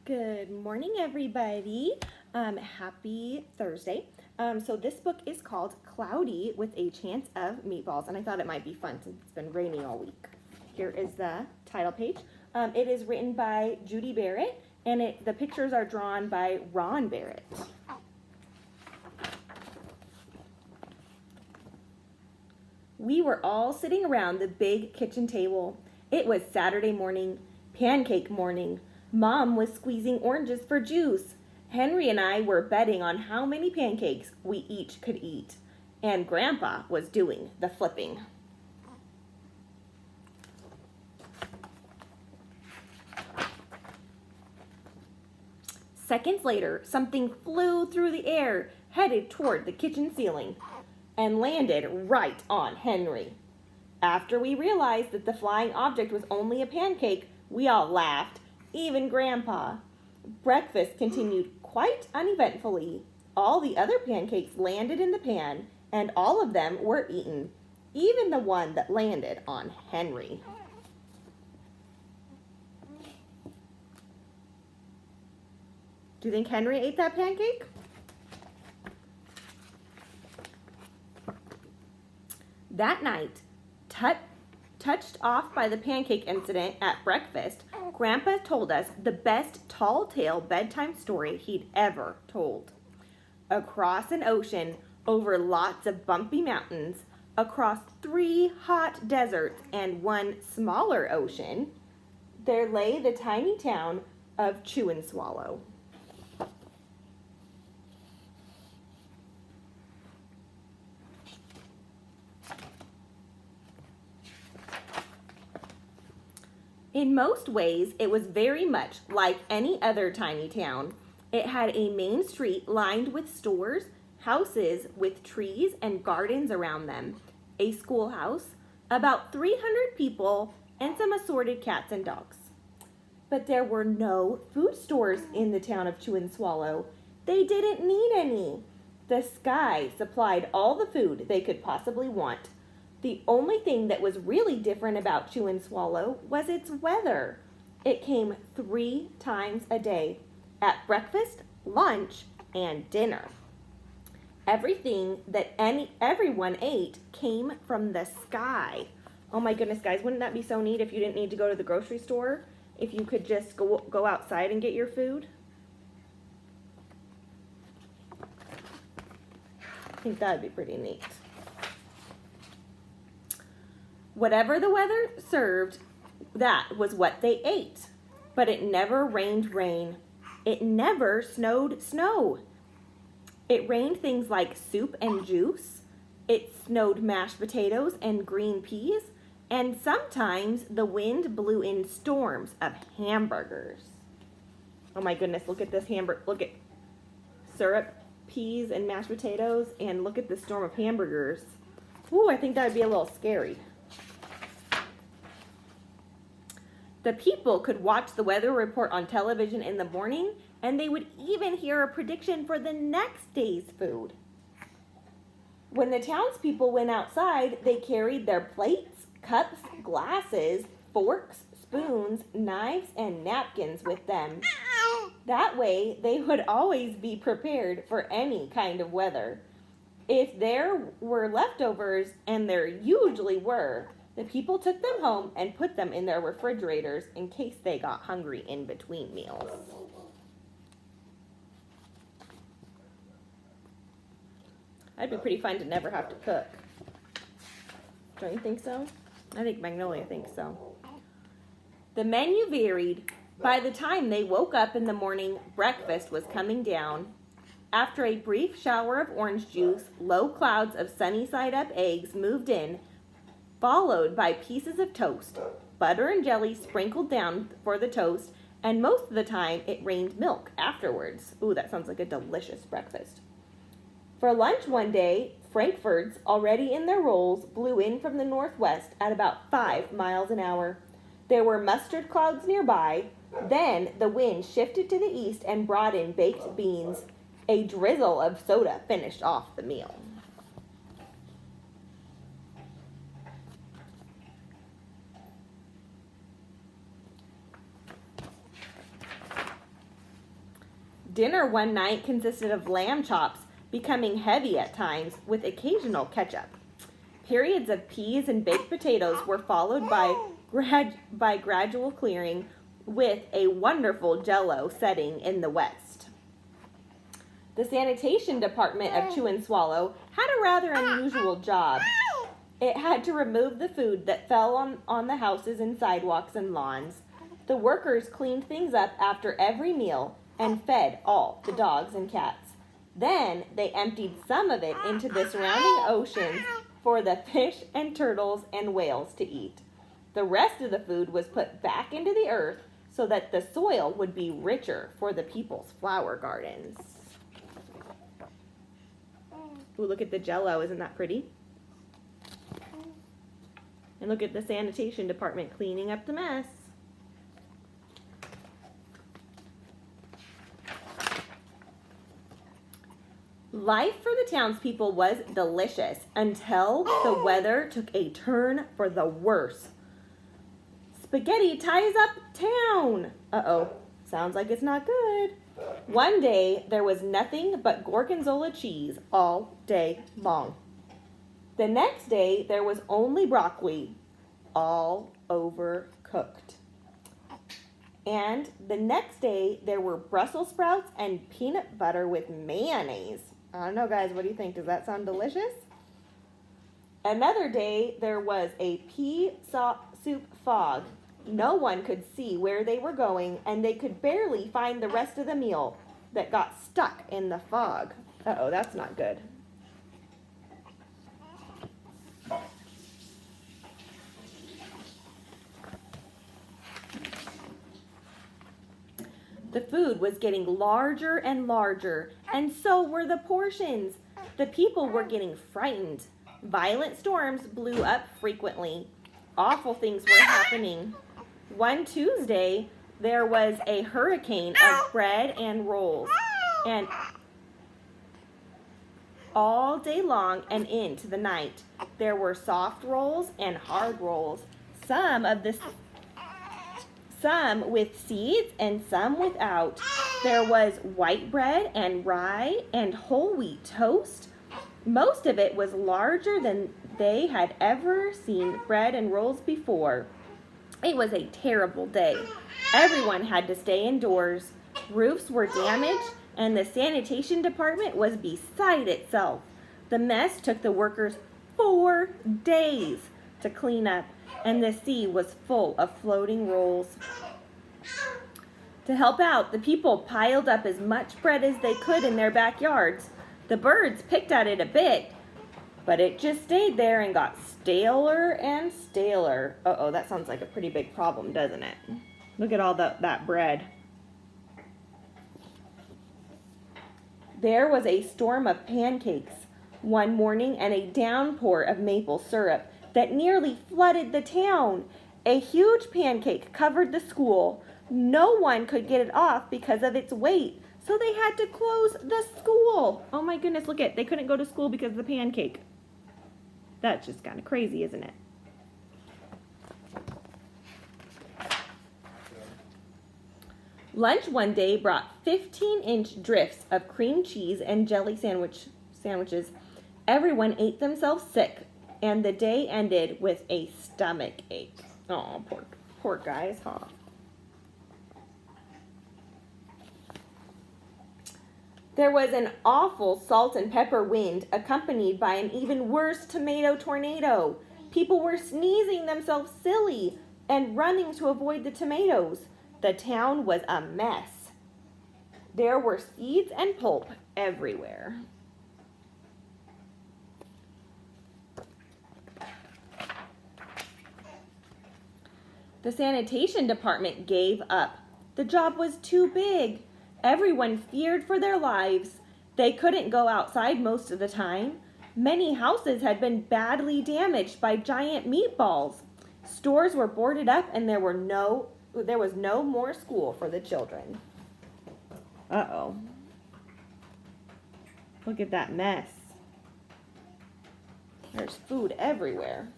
Good morning, everybody. Happy Thursday. So this book is called Cloudy with a Chance of Meatballs, and I thought it might be fun since it's been raining all week. Here is the title page. It is written by Judi Barrett, and the pictures are drawn by Ron Barrett. We were all sitting around the big kitchen table. It was Saturday morning, pancake morning. Mom was squeezing oranges for juice. Henry and I were betting on how many pancakes we each could eat. And Grandpa was doing the flipping. Seconds later, something flew through the air, headed toward the kitchen ceiling, and landed right on Henry. After we realized that the flying object was only a pancake, we all laughed, even Grandpa. Breakfast continued quite uneventfully. All the other pancakes landed in the pan, and all of them were eaten, even the one that landed on Henry. Do you think Henry ate that pancake? That night, touched off by the pancake incident at breakfast, Grandpa told us the best tall tale bedtime story he'd ever told. Across an ocean, over lots of bumpy mountains, across 3 hot deserts and 1 smaller ocean, there lay the tiny town of Chew and Swallow. In most ways, it was very much like any other tiny town. It had a main street lined with stores, houses with trees and gardens around them, a schoolhouse, about 300 people, and some assorted cats and dogs. But there were no food stores in the town of Chew and Swallow. They didn't need any. The sky supplied all the food they could possibly want. The only thing that was really different about Chew and Swallow was its weather. It came 3 times a day, at breakfast, lunch, and dinner. Everything that everyone ate came from the sky. Oh my goodness, guys, wouldn't that be so neat if you didn't need to go to the grocery store? If you could just go outside and get your food? I think that would be pretty neat. Whatever the weather served, that was what they ate. But it never rained rain. It never snowed snow. It rained things like soup and juice. It snowed mashed potatoes and green peas. And sometimes the wind blew in storms of hamburgers. Oh my goodness, look at this hamburger. Look at syrup, peas, and mashed potatoes. And look at the storm of hamburgers. Ooh, I think that would be a little scary. The people could watch the weather report on television in the morning, and they would even hear a prediction for the next day's food. When the townspeople went outside, they carried their plates, cups, glasses, forks, spoons, knives, and napkins with them. That way, they would always be prepared for any kind of weather. If there were leftovers, and there usually were, the people took them home and put them in their refrigerators in case they got hungry in between meals. That'd be pretty fun to never have to cook. Don't you think so? I think Magnolia thinks so. The menu varied. By the time they woke up in the morning, breakfast was coming down. After a brief shower of orange juice, low clouds of sunny-side-up eggs moved in, followed by pieces of toast, butter and jelly sprinkled down for the toast, and most of the time it rained milk afterwards. Ooh, that sounds like a delicious breakfast. For lunch one day, Frankfurts, already in their rolls, blew in from the northwest at about 5 miles an hour. There were mustard clouds nearby. Then the wind shifted to the east and brought in baked beans. A drizzle of soda finished off the meal. Dinner one night consisted of lamb chops, becoming heavy at times with occasional ketchup. Periods of peas and baked potatoes were followed by gradual clearing with a wonderful Jell-O setting in the west. The sanitation department of Chew and Swallow had a rather unusual job. It had to remove the food that fell on the houses and sidewalks and lawns. The workers cleaned things up after every meal and fed all the dogs and cats. Then they emptied some of it into the surrounding oceans for the fish and turtles and whales to eat. The rest of the food was put back into the earth so that the soil would be richer for the people's flower gardens. Ooh, look at the Jell-O, isn't that pretty? And look at the sanitation department cleaning up the mess. Life for the townspeople was delicious until the weather took a turn for the worse. Spaghetti ties up town. Uh-oh, sounds like it's not good. One day, there was nothing but gorgonzola cheese all day long. The next day, there was only broccoli, all overcooked. And the next day, there were Brussels sprouts and peanut butter with mayonnaise. I don't know, guys, what do you think? Does that sound delicious? Another day, there was a pea soup fog. No one could see where they were going, and they could barely find the rest of the meal that got stuck in the fog. Uh-oh, that's not good. The food was getting larger and larger, and so were the portions. The people were getting frightened. Violent storms blew up frequently. Awful things were happening. One Tuesday, there was a hurricane of bread and rolls, and all day long and into the night, there were soft rolls and hard rolls. Some with seeds and some without. There was white bread and rye and whole wheat toast. Most of it was larger than they had ever seen bread and rolls before. It was a terrible day. Everyone had to stay indoors. Roofs were damaged and the sanitation department was beside itself. The mess took the workers 4 days to clean up, and the sea was full of floating rolls. To help out, the people piled up as much bread as they could in their backyards. The birds picked at it a bit, but it just stayed there and got staler and staler. Uh-oh, that sounds like a pretty big problem, doesn't it? Look at all that bread. There was a storm of pancakes one morning and a downpour of maple syrup that nearly flooded the town. A huge pancake covered the school. No one could get it off because of its weight, so they had to close the school. Oh my goodness, look at, they couldn't go to school because of the pancake. That's just kind of crazy, isn't it? Lunch one day brought 15-inch drifts of cream cheese and jelly sandwiches. Everyone ate themselves sick, and the day ended with a stomach ache. Oh, poor guys, huh? There was an awful salt and pepper wind accompanied by an even worse tomato tornado. People were sneezing themselves silly and running to avoid the tomatoes. The town was a mess. There were seeds and pulp everywhere. The sanitation department gave up. The job was too big. Everyone feared for their lives. They couldn't go outside most of the time. Many houses had been badly damaged by giant meatballs. Stores were boarded up and there was no more school for the children. Uh-oh. Look at that mess. There's food everywhere.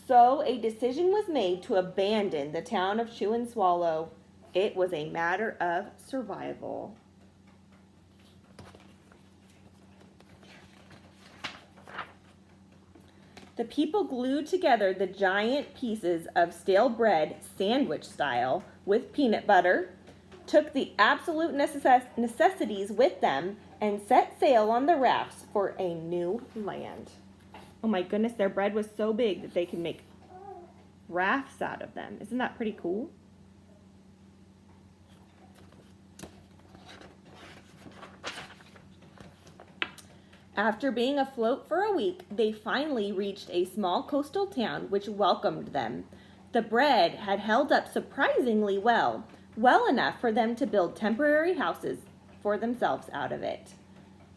So a decision was made to abandon the town of Chew and Swallow. It was a matter of survival. The people glued together the giant pieces of stale bread, sandwich style, with peanut butter, took the absolute necessities with them, and set sail on the rafts for a new land. Oh my goodness, their bread was so big that they could make rafts out of them. Isn't that pretty cool? After being afloat for a week, they finally reached a small coastal town which welcomed them. The bread had held up surprisingly well enough for them to build temporary houses for themselves out of it.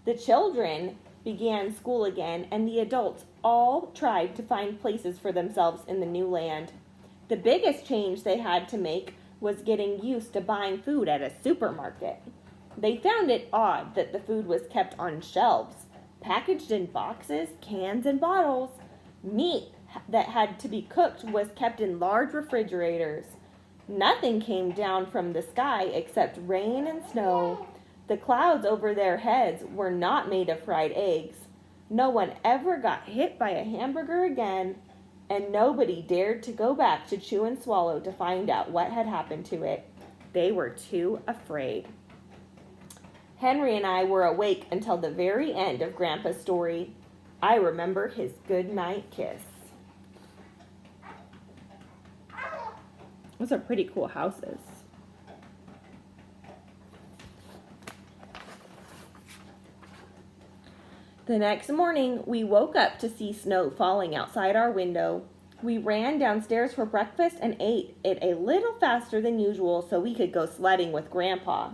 The children began school again, and the adults all tried to find places for themselves in the new land. The biggest change they had to make was getting used to buying food at a supermarket. They found it odd that the food was kept on shelves, packaged in boxes, cans, and bottles. Meat that had to be cooked was kept in large refrigerators. Nothing came down from the sky except rain and snow. The clouds over their heads were not made of fried eggs. No one ever got hit by a hamburger again, and nobody dared to go back to Chew and Swallow to find out what had happened to it. They were too afraid. Henry and I were awake until the very end of Grandpa's story. I remember his goodnight kiss. Those are pretty cool houses. The next morning, we woke up to see snow falling outside our window. We ran downstairs for breakfast and ate it a little faster than usual so we could go sledding with Grandpa.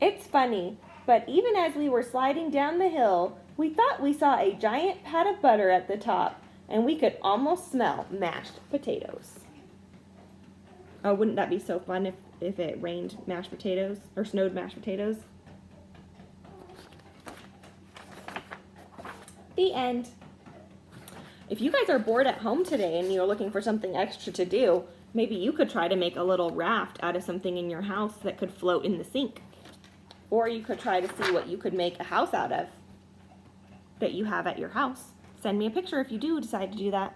It's funny, but even as we were sliding down the hill, we thought we saw a giant pat of butter at the top, and we could almost smell mashed potatoes. Oh, wouldn't that be so fun if it rained mashed potatoes, or snowed mashed potatoes? The end. If you guys are bored at home today and you're looking for something extra to do, maybe you could try to make a little raft out of something in your house that could float in the sink. Or you could try to see what you could make a house out of that you have at your house. Send me a picture if you do decide to do that.